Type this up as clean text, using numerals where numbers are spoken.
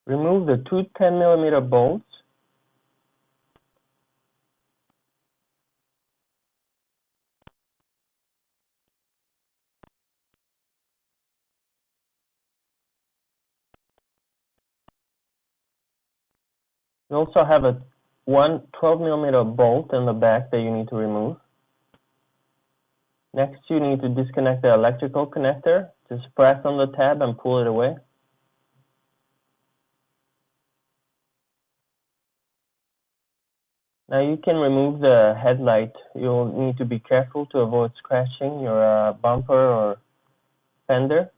Remove the two 10mm bolts. You also have one 12mm bolt in the back that you need to remove. Next, you need to disconnect the electrical connector. Just press on the tab and pull it away. Now you can remove the headlight. You'll need to be careful to avoid scratching your bumper or fender.